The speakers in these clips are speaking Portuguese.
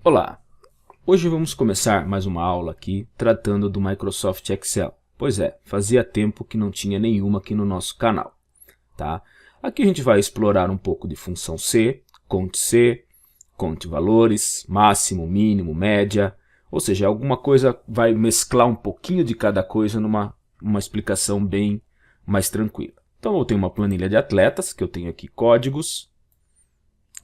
Olá, hoje vamos começar mais uma aula aqui tratando do Microsoft Excel. Pois é, fazia tempo que não tinha nenhuma aqui no nosso canal. Tá? Aqui a gente vai explorar um pouco de função C, conte valores, máximo, mínimo, média, ou seja, alguma coisa vai mesclar um pouquinho de cada coisa numa explicação bem mais tranquila. Então eu tenho uma planilha de atletas, que eu tenho aqui códigos,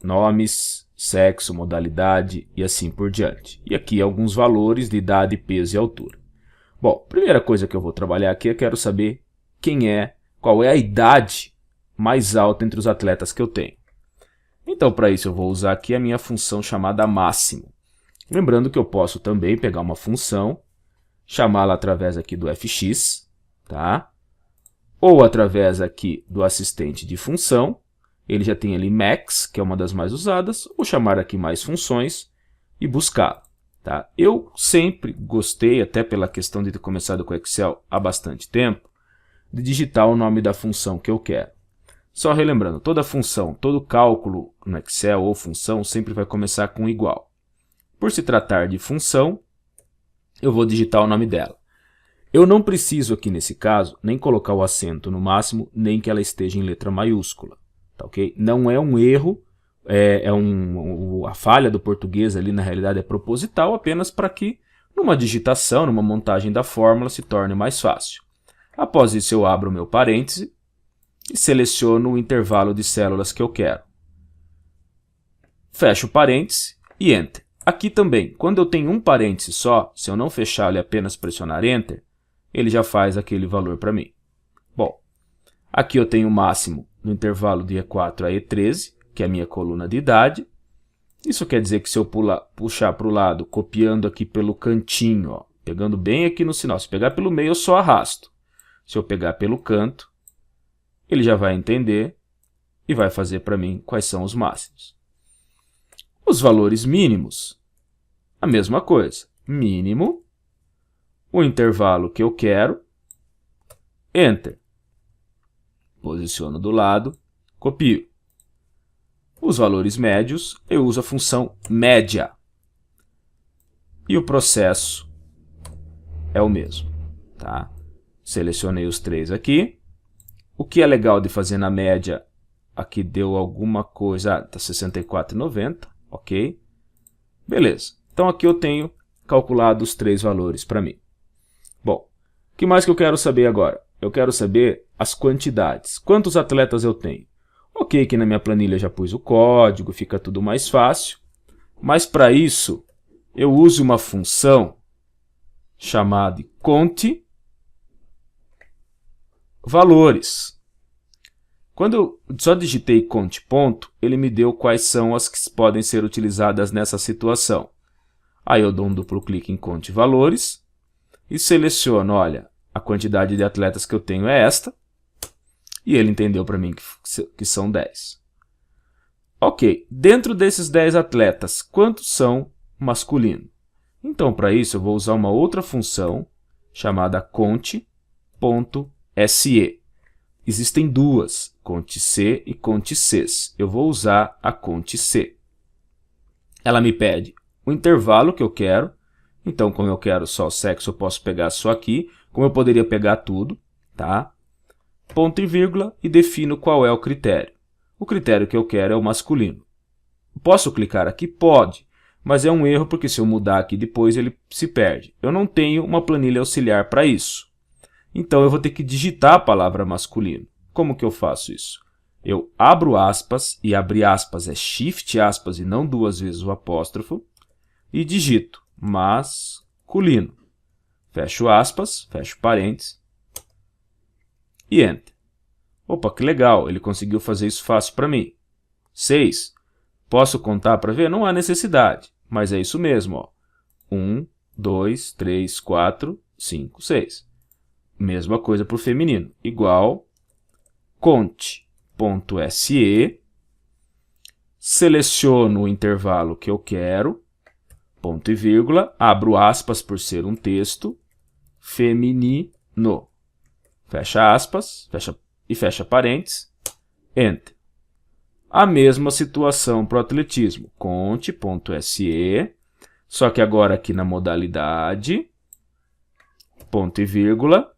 nomes, sexo, modalidade e assim por diante. E aqui alguns valores de idade, peso e altura. Bom, primeira coisa que eu vou trabalhar aqui, eu quero saber qual é a idade mais alta entre os atletas que eu tenho. Então, para isso eu vou usar aqui a minha função chamada máximo. Lembrando que eu posso também pegar uma função, chamá-la através aqui do fx, tá? Ou através aqui do assistente de função. Ele já tem ali max, que é uma das mais usadas, vou chamar aqui mais funções e buscar. Tá? Eu sempre gostei, até pela questão de ter começado com o Excel há bastante tempo, de digitar o nome da função que eu quero. Só relembrando, toda função, todo cálculo no Excel ou função sempre vai começar com igual. Por se tratar de função, eu vou digitar o nome dela. Eu não preciso aqui nesse caso nem colocar o acento no máximo, nem que ela esteja em letra maiúscula. Tá, okay? Não é um erro, a falha do português ali na realidade é proposital, apenas para que numa digitação, numa montagem da fórmula se torne mais fácil. Após isso eu abro o meu parêntese e seleciono o intervalo de células que eu quero. Fecho o parêntese e Enter. Aqui também, quando eu tenho um parêntese só, se eu não fechar e apenas pressionar Enter, ele já faz aquele valor para mim. Bom, aqui eu tenho o máximo no intervalo de E4 a E13, que é a minha coluna de idade. Isso quer dizer que se eu puxar para o lado, copiando aqui pelo cantinho, ó, pegando bem aqui no sinal, se pegar pelo meio eu só arrasto. Se eu pegar pelo canto, ele já vai entender e vai fazer para mim quais são os máximos. Os valores mínimos, a mesma coisa. Mínimo, o intervalo que eu quero, Enter. Posiciono do lado, copio. Os valores médios, eu uso a função média. E o processo é o mesmo. Tá? Selecionei os três aqui. O que é legal de fazer na média, aqui deu alguma coisa, está 64,90, ok? Beleza, então aqui eu tenho calculado os três valores para mim. Bom, o que mais que eu quero saber agora? Eu quero saber as quantidades. Quantos atletas eu tenho? Ok, que na minha planilha já pus o código, fica tudo mais fácil. Mas para isso, eu uso uma função chamada conte valores. Quando eu só digitei conte ponto, ele me deu quais são as que podem ser utilizadas nessa situação. Aí eu dou um duplo clique em conte valores e seleciono, olha, a quantidade de atletas que eu tenho é esta, e ele entendeu para mim que são 10. Ok, dentro desses 10 atletas, quantos são masculinos? Então, para isso, eu vou usar uma outra função chamada conte.se. Existem duas, conte.c e conte.cs. Eu vou usar a conte.c. Ela me pede o intervalo que eu quero. Então, como eu quero só o sexo, eu posso pegar só aqui. Como eu poderia pegar tudo, tá? Ponto e vírgula e defino qual é o critério. O critério que eu quero é o masculino. Posso clicar aqui? Pode, mas é um erro porque se eu mudar aqui depois ele se perde. Eu não tenho uma planilha auxiliar para isso. Então eu vou ter que digitar a palavra masculino. Como que eu faço isso? Eu abro aspas, e abrir aspas é shift aspas e não duas vezes o apóstrofo, e digito masculino. Fecho aspas, fecho parênteses e Enter. Opa, que legal, ele conseguiu fazer isso fácil para mim. 6. Posso contar para ver? Não há necessidade, mas é isso mesmo. Ó. 1, 2, 3, 4, 5, 6. Mesma coisa para o feminino, igual conte.se, seleciono o intervalo que eu quero, ponto e vírgula, abro aspas por ser um texto, feminino. Fecha aspas, fecha parênteses, Enter. A mesma situação para o atletismo, conte.se, Só que agora aqui na modalidade, ponto e vírgula,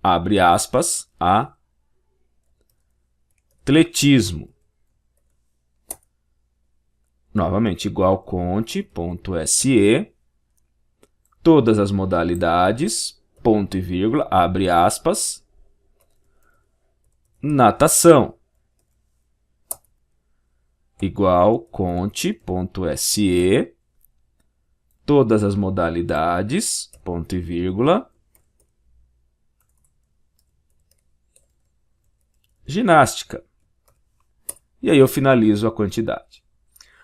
abre aspas, atletismo. Novamente, igual conte.se, todas as modalidades, ponto e vírgula, abre aspas, natação. Igual conte.se, todas as modalidades, ponto e vírgula, ginástica. E aí eu finalizo a quantidade.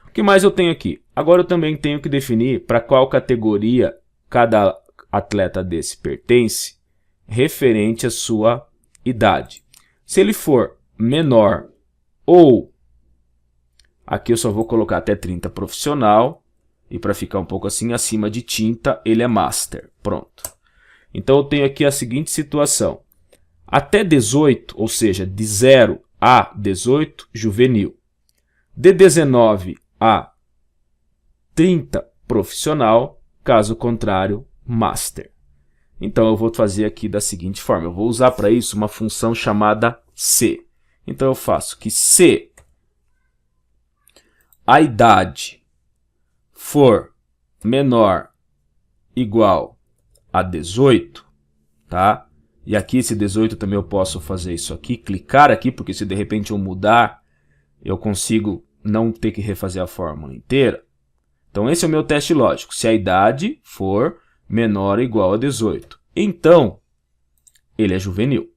O que mais eu tenho aqui? Agora eu também tenho que definir para qual categoria cada atleta desse pertence, referente à sua idade. Se ele for menor ou, aqui eu só vou colocar até 30 profissional, e para ficar um pouco assim, acima de 30 ele é master. Pronto. Então eu tenho aqui a seguinte situação. Até 18, ou seja, de 0 a 18, juvenil. De 19 a 30, profissional. Caso contrário, master. Então eu vou fazer aqui da seguinte forma. Eu vou usar para isso uma função chamada se. Então eu faço que se a idade for menor igual a 18, tá? E aqui esse 18 também eu posso fazer isso aqui, clicar aqui, porque se de repente eu mudar, eu consigo não ter que refazer a fórmula inteira. Então esse é o meu teste lógico, se a idade for menor ou igual a 18. Então, ele é juvenil.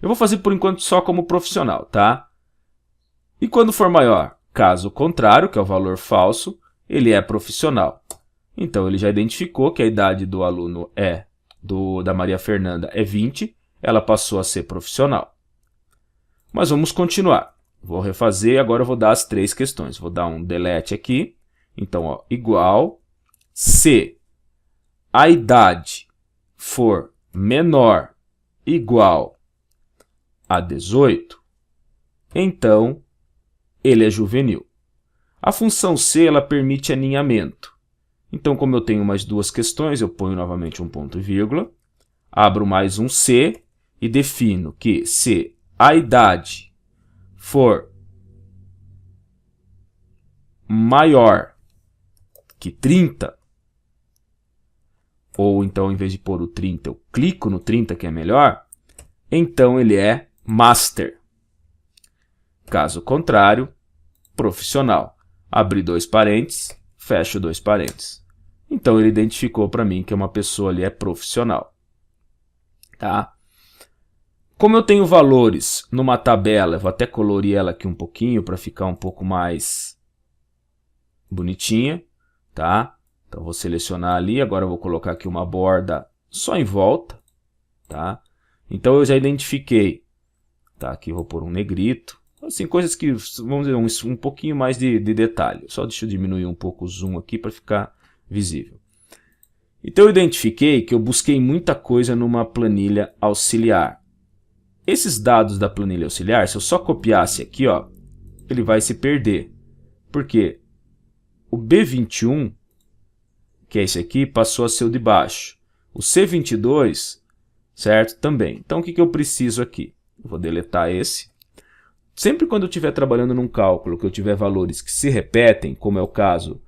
Eu vou fazer por enquanto só como profissional, tá? E quando for maior? Caso contrário, que é o valor falso, ele é profissional. Então ele já identificou que a idade do aluno da Maria Fernanda é 20, ela passou a ser profissional. Mas vamos continuar. Vou refazer, agora eu vou dar as 3 questões. Vou dar um delete aqui. Então, ó, igual, se a idade for menor igual a 18, então ele é juvenil. A função se ela permite aninhamento. Então, como eu tenho mais 2 questões, eu ponho novamente um ponto e vírgula, abro mais um se e defino que se a idade for maior que 30, ou então, em vez de pôr o 30, eu clico no 30, que é melhor, então ele é master. Caso contrário, profissional. Abri 2 parênteses, fecho 2 parênteses. Então ele identificou para mim que uma pessoa ali é profissional. Tá? Como eu tenho valores numa tabela, eu vou até colorir ela aqui um pouquinho para ficar um pouco mais bonitinha, tá? Então eu vou selecionar ali, agora eu vou colocar aqui uma borda só em volta, tá? Então eu já identifiquei, tá? Aqui eu vou pôr um negrito, assim, coisas que, vamos dizer, um pouquinho mais de detalhe. Só deixa eu diminuir um pouco o zoom aqui para ficar visível. Então eu identifiquei que eu busquei muita coisa numa planilha auxiliar. Esses dados da planilha auxiliar, se eu só copiasse aqui, ó, ele vai se perder. Por quê? O B21, que é esse aqui, passou a ser o de baixo. O C22, certo? Também. Então o que eu preciso aqui? Eu vou deletar esse. Sempre quando eu estiver trabalhando num cálculo que eu tiver valores que se repetem, como é o caso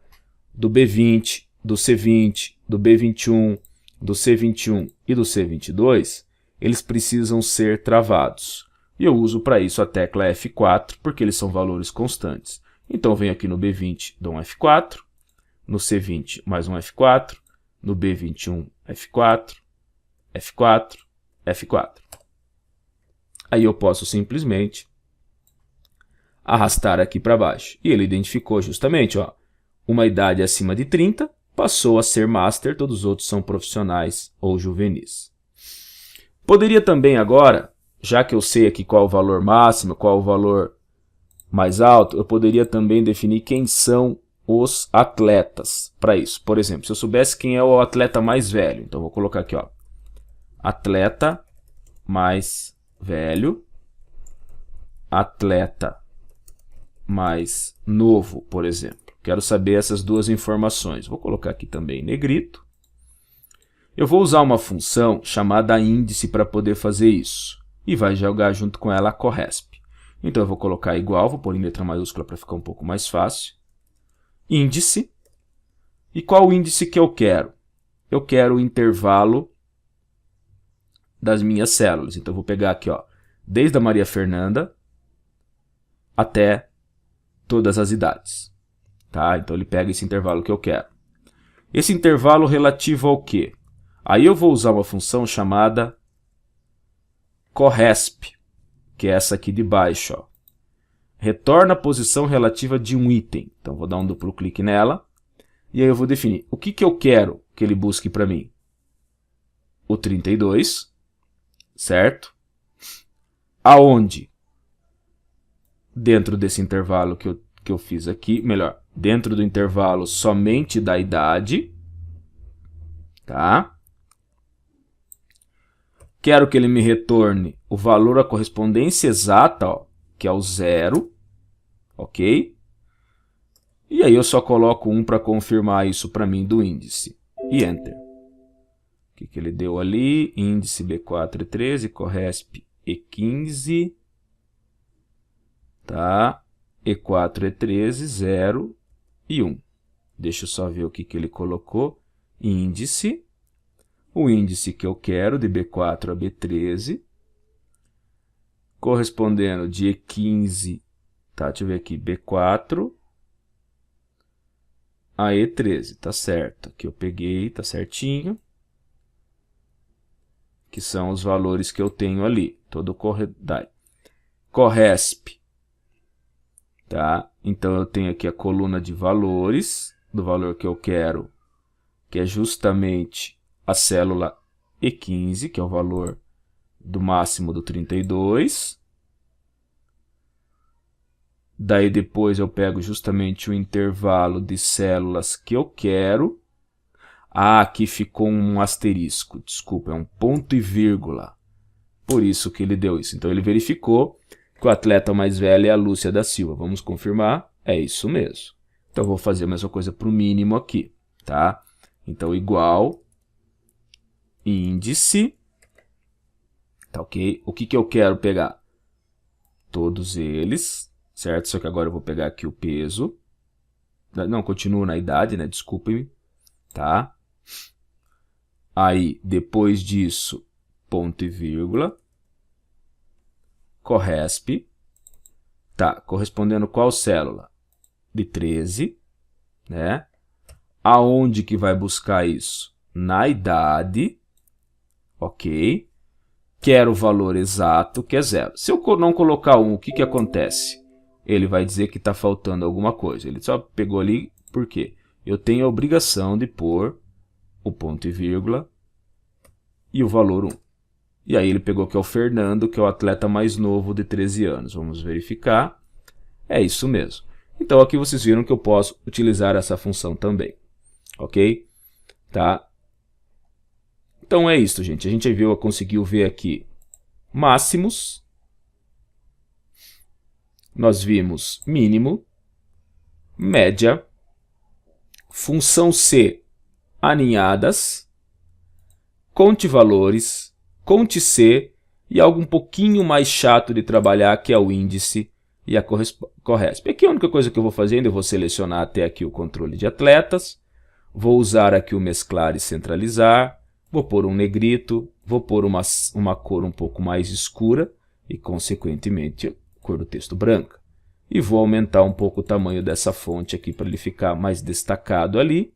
do B20, do C20, do B21, do C21 e do C22, eles precisam ser travados. E eu uso para isso a tecla F4, porque eles são valores constantes. Então eu venho aqui no B20, dou um F4, no C20 mais um F4, no B21 F4, F4, F4. Aí eu posso simplesmente arrastar aqui para baixo. E ele identificou justamente, ó, uma idade acima de 30, passou a ser master, todos os outros são profissionais ou juvenis. Poderia também agora, já que eu sei aqui qual o valor máximo, qual o valor mais alto, eu poderia também definir quem são os atletas para isso. Por exemplo, se eu soubesse quem é o atleta mais velho, então vou colocar aqui, ó, atleta mais velho, atleta mais novo, por exemplo. Quero saber essas duas informações. Vou colocar aqui também negrito. Eu vou usar uma função chamada índice para poder fazer isso. E vai jogar junto com ela a corresp. Então eu vou colocar igual, vou pôr em letra maiúscula para ficar um pouco mais fácil. Índice. E qual o índice que eu quero? Eu quero o intervalo das minhas células. Então eu vou pegar aqui, ó, desde a Maria Fernanda até todas as idades. Tá? Então ele pega esse intervalo que eu quero. Esse intervalo relativo ao quê? Aí eu vou usar uma função chamada corresp, que é essa aqui de baixo. Ó. Retorna a posição relativa de um item. Então vou dar um duplo clique nela. E aí eu vou definir o que eu quero que ele busque para mim. O 32, certo? Aonde? Dentro desse intervalo que eu fiz aqui, melhor, dentro do intervalo somente da idade, tá? Quero que ele me retorne o valor, a correspondência exata, ó, que é o 0, ok? E aí eu só coloco 1 para confirmar isso para mim do índice. E Enter. O que ele deu ali? Índice B4 e 13, corresp E15, tá? E4 e 13, 0 e 1. Deixa eu só ver o que ele colocou. Índice. O índice que eu quero, de B4 a B13, correspondendo de E15, tá? Deixa eu ver aqui, B4 a E13, tá certo. Aqui eu peguei, tá certinho. Que são os valores que eu tenho ali, todo corresp, tá? Então eu tenho aqui a coluna de valores, do valor que eu quero, que é justamente a célula E15, que é o valor do máximo do 32. Daí depois eu pego justamente o intervalo de células que eu quero. Ah, aqui ficou um asterisco, desculpa, é um ponto e vírgula. Por isso que ele deu isso. Então ele verificou que o atleta mais velho é a Lúcia da Silva. Vamos confirmar? É isso mesmo. Então eu vou fazer a mesma coisa para o mínimo aqui, tá? Então igual índice, tá ok? O que eu quero pegar? Todos eles, certo? Só que agora eu vou pegar aqui o peso. Não, continuo na idade, né? Desculpem-me, tá? Aí, depois disso, ponto e vírgula, corresp, tá? Correspondendo qual célula? De 13, né? Aonde que vai buscar isso? Na idade, ok? Quero o valor exato, que é 0. Se eu não colocar 1, o que acontece? Ele vai dizer que está faltando alguma coisa. Ele só pegou ali, por quê? Eu tenho a obrigação de pôr o ponto e vírgula e o valor 1. E aí ele pegou que é o Fernando, que é o atleta mais novo de 13 anos. Vamos verificar. É isso mesmo. Então aqui vocês viram que eu posso utilizar essa função também. Ok? Tá? Então é isso, gente. A gente conseguiu ver aqui máximos. Nós vimos mínimo, média, função C, aninhadas, conte valores, conte C e algo um pouquinho mais chato de trabalhar, que é o índice e a corresp. Aqui a única coisa que eu vou fazendo, eu vou selecionar até aqui o controle de atletas, vou usar aqui o mesclar e centralizar, vou pôr um negrito, vou pôr uma cor um pouco mais escura e, consequentemente, cor do texto branca. E vou aumentar um pouco o tamanho dessa fonte aqui para ele ficar mais destacado ali.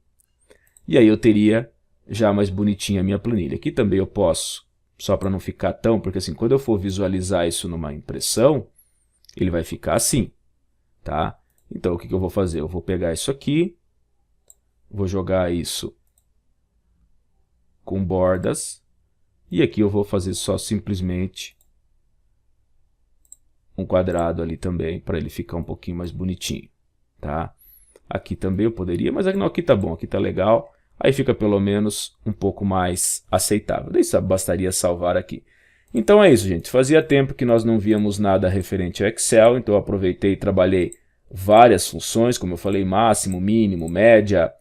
E aí eu teria já mais bonitinha a minha planilha. Aqui também eu posso, só para não ficar tão, porque assim, quando eu for visualizar isso numa impressão, ele vai ficar assim, tá? Então o que eu vou fazer? Eu vou pegar isso aqui, vou jogar isso com bordas, e aqui eu vou fazer só simplesmente um quadrado ali também, para ele ficar um pouquinho mais bonitinho, tá? Aqui também eu poderia, mas não, aqui tá bom, aqui tá legal. Aí fica pelo menos um pouco mais aceitável. Daí bastaria salvar aqui. Então é isso, gente. Fazia tempo que nós não víamos nada referente ao Excel, então eu aproveitei e trabalhei várias funções, como eu falei, máximo, mínimo, média,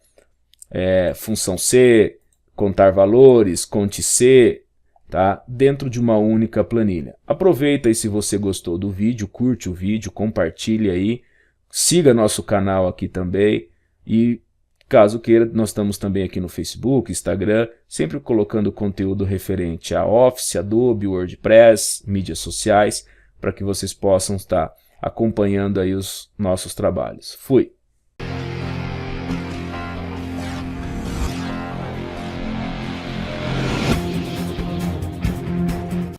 função C, contar valores, conte C, tá? Dentro de uma única planilha. Aproveita aí se você gostou do vídeo, curte o vídeo, compartilhe aí, siga nosso canal aqui também e caso queira, nós estamos também aqui no Facebook, Instagram, sempre colocando conteúdo referente a Office, Adobe, WordPress, mídias sociais, para que vocês possam estar acompanhando aí os nossos trabalhos. Fui!